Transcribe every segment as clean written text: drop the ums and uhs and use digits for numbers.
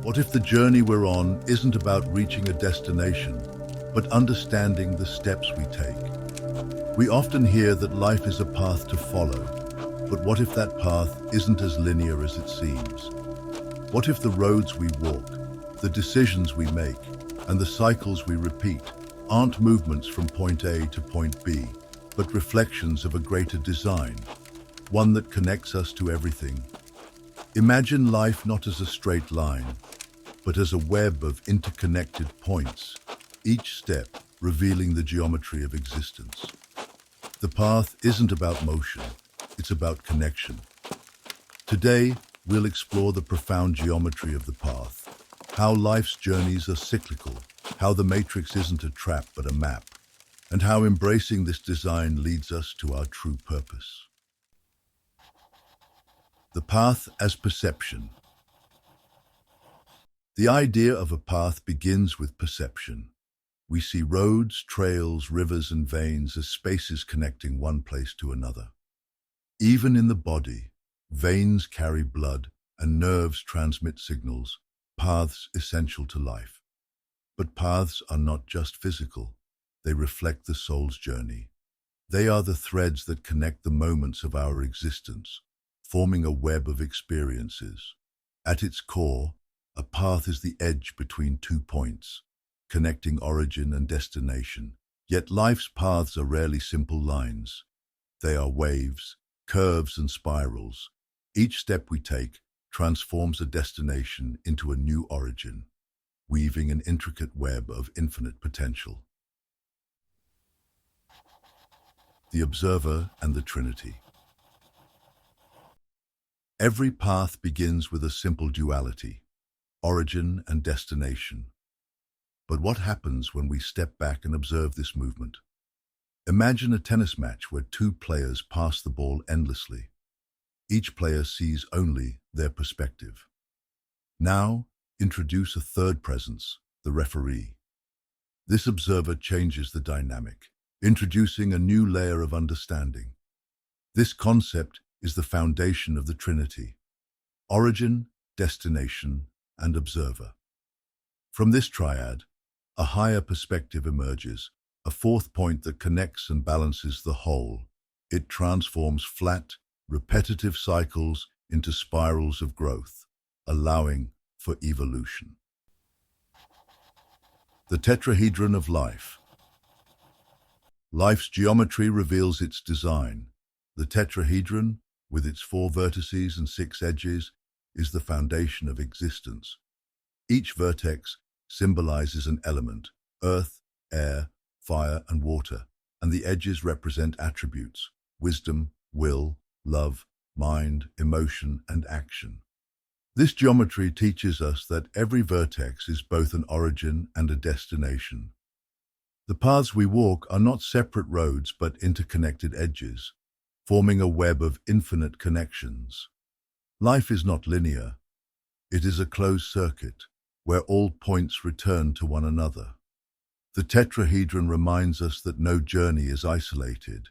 What if the journey we're on isn't about reaching a destination, but understanding the steps we take? We often hear that life is a path to follow, but what if that path isn't as linear as it seems? What if the roads we walk, the decisions we make, and the cycles we repeat aren't movements from point A to point B, but reflections of a greater design, one that connects us to everything? Imagine life not as a straight line, but as a web of interconnected points, each step revealing the geometry of existence. The path isn't about motion, it's about connection. Today, we'll explore the profound geometry of the path, how life's journeys are cyclical, how the matrix isn't a trap but a map, and how embracing this design leads us to our true purpose. The path as perception. The idea of a path begins with perception. We see roads, trails, rivers, and veins as spaces connecting one place to another. Even in the body, veins carry blood and nerves transmit signals, paths essential to life. But paths are not just physical. They reflect the soul's journey. They are the threads that connect the moments of our existence, forming a web of experiences. At its core, a path is the edge between 2 points, connecting origin and destination. Yet life's paths are rarely simple lines. They are waves, curves, and spirals. Each step we take transforms a destination into a new origin, weaving an intricate web of infinite potential. The observer and the trinity. Every path begins with a simple duality, origin and destination. But what happens when we step back and observe this movement? Imagine a tennis match where 2 players pass the ball endlessly. Each player sees only their perspective. Now, introduce a third presence, the referee. This observer changes the dynamic, introducing a new layer of understanding. This concept is the foundation of the Trinity: origin, destination, and observer. From this triad, a higher perspective emerges, a fourth point that connects and balances the whole. It transforms flat, repetitive cycles into spirals of growth, allowing for evolution. The tetrahedron of life. Life's geometry reveals its design. The tetrahedron, with its 4 vertices and 6 edges, is the foundation of existence. Each vertex symbolizes an element: earth, air, fire, and water, and the edges represent attributes: wisdom, will, love, mind, emotion, and action. This geometry teaches us that every vertex is both an origin and a destination. The paths we walk are not separate roads but interconnected edges, forming a web of infinite connections. Life is not linear. It is a closed circuit, where all points return to one another. The tetrahedron reminds us that no journey is isolated.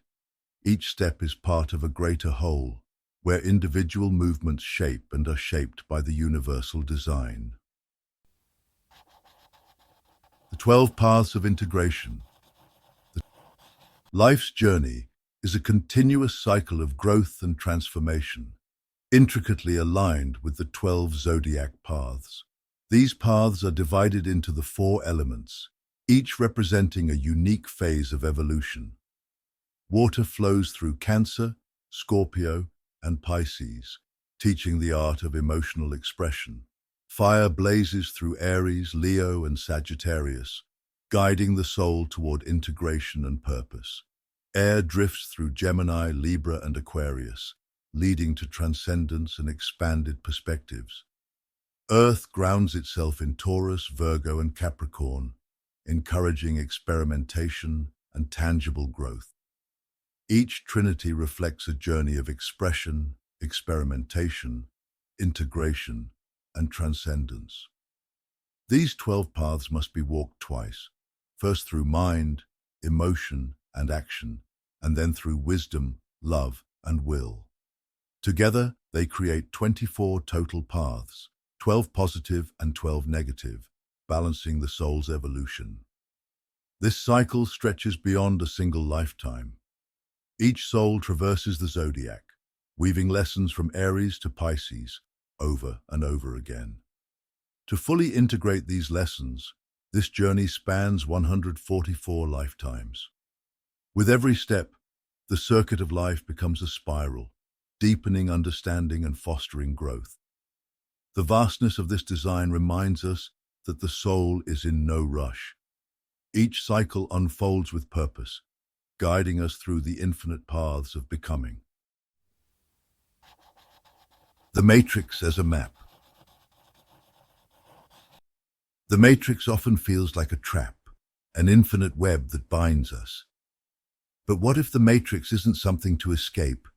Each step is part of a greater whole, where individual movements shape and are shaped by the universal design. The 12 paths of integration. Life's journey is a continuous cycle of growth and transformation, intricately aligned with the 12 zodiac paths. These paths are divided into the 4 elements, each representing a unique phase of evolution. Water flows through Cancer, Scorpio, and Pisces, teaching the art of emotional expression. Fire blazes through Aries, Leo, and Sagittarius, guiding the soul toward integration and purpose. Air drifts through Gemini, Libra, and Aquarius, leading to transcendence and expanded perspectives. Earth grounds itself in Taurus, Virgo, and Capricorn, encouraging experimentation and tangible growth. Each trinity reflects a journey of expression, experimentation, integration, and transcendence. These 12 paths must be walked twice, first through mind, emotion, and action, and then through wisdom, love, and will. Together, they create 24 total paths, 12 positive and 12 negative, balancing the soul's evolution. This cycle stretches beyond a single lifetime. Each soul traverses the zodiac, weaving lessons from Aries to Pisces, over and over again. To fully integrate these lessons, this journey spans 144 lifetimes. With every step, the circuit of life becomes a spiral, deepening understanding and fostering growth. The vastness of this design reminds us that the soul is in no rush. Each cycle unfolds with purpose, guiding us through the infinite paths of becoming. The Matrix as a map. The Matrix often feels like a trap, an infinite web that binds us. But what if the Matrix isn't something to escape,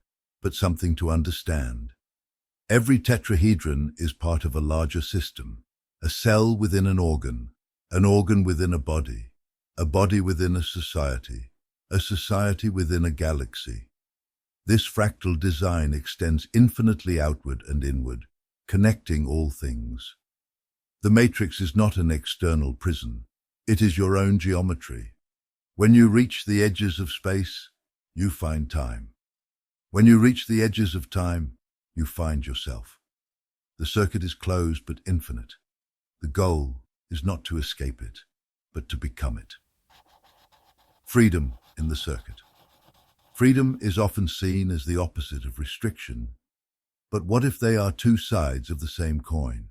but something to understand? Every tetrahedron is part of a larger system, a cell within an organ within a body within a society within a galaxy. This fractal design extends infinitely outward and inward, connecting all things. The Matrix is not an external prison. It is your own geometry. When you reach the edges of space, you find time. When you reach the edges of time, you find yourself. The circuit is closed but infinite. The goal is not to escape it, but to become it. Freedom in the circuit. Freedom is often seen as the opposite of restriction, but what if they are two sides of the same coin?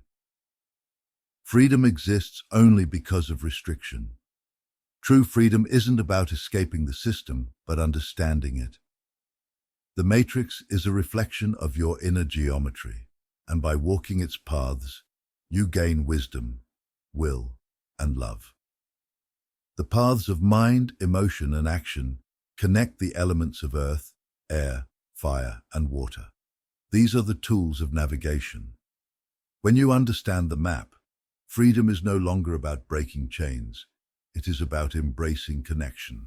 Freedom exists only because of restriction. True freedom isn't about escaping the system, but understanding it. The Matrix is a reflection of your inner geometry, and by walking its paths, you gain wisdom, will, and love. The paths of mind, emotion, and action connect the elements of earth, air, fire, and water. These are the tools of navigation. When you understand the map, freedom is no longer about breaking chains. It is about embracing connection.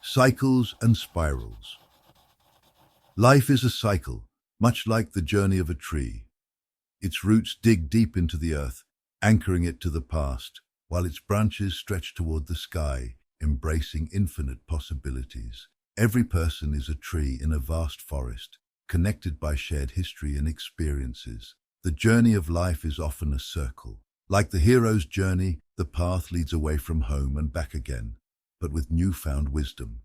Cycles and spirals. Life is a cycle, much like the journey of a tree. Its roots dig deep into the earth, anchoring it to the past, while its branches stretch toward the sky, embracing infinite possibilities. Every person is a tree in a vast forest, connected by shared history and experiences. The journey of life is often a circle. Like the hero's journey, the path leads away from home and back again, but with newfound wisdom.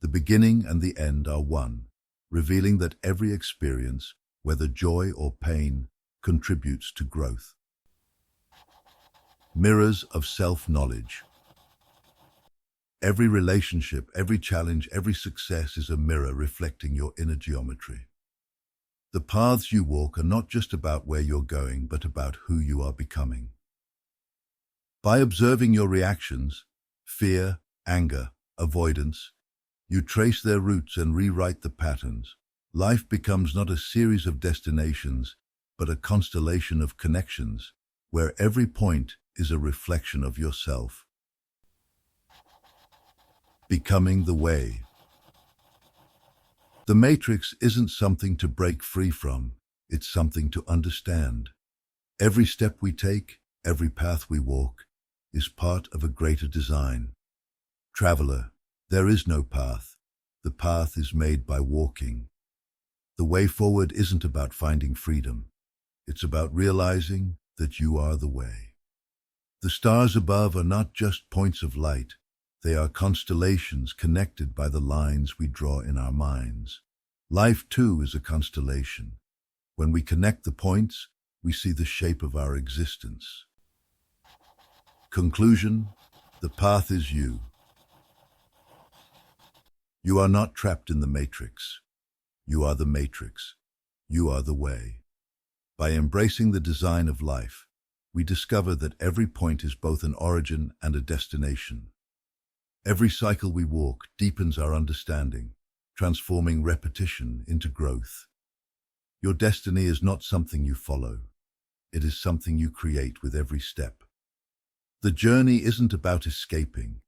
The beginning and the end are one, revealing that every experience, whether joy or pain, contributes to growth. Mirrors of self-knowledge. Every relationship, every challenge, every success is a mirror reflecting your inner geometry. The paths you walk are not just about where you're going, but about who you are becoming. By observing your reactions, fear, anger, avoidance, you trace their roots and rewrite the patterns. Life becomes not a series of destinations, but a constellation of connections, where every point is a reflection of yourself. Becoming the way. The Matrix isn't something to break free from, it's something to understand. Every step we take, every path we walk, is part of a greater design. Traveler, there is no path. The path is made by walking. The way forward isn't about finding freedom. It's about realizing that you are the way. The stars above are not just points of light. They are constellations connected by the lines we draw in our minds. Life, too, is a constellation. When we connect the points, we see the shape of our existence. Conclusion: the path is you. You are not trapped in the Matrix. You are the Matrix. You are the way. By embracing the design of life, we discover that every point is both an origin and a destination. Every cycle we walk deepens our understanding, transforming repetition into growth. Your destiny is not something you follow. It is something you create with every step. The journey isn't about escaping.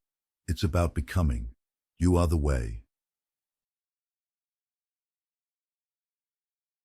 It's about becoming. You are the way.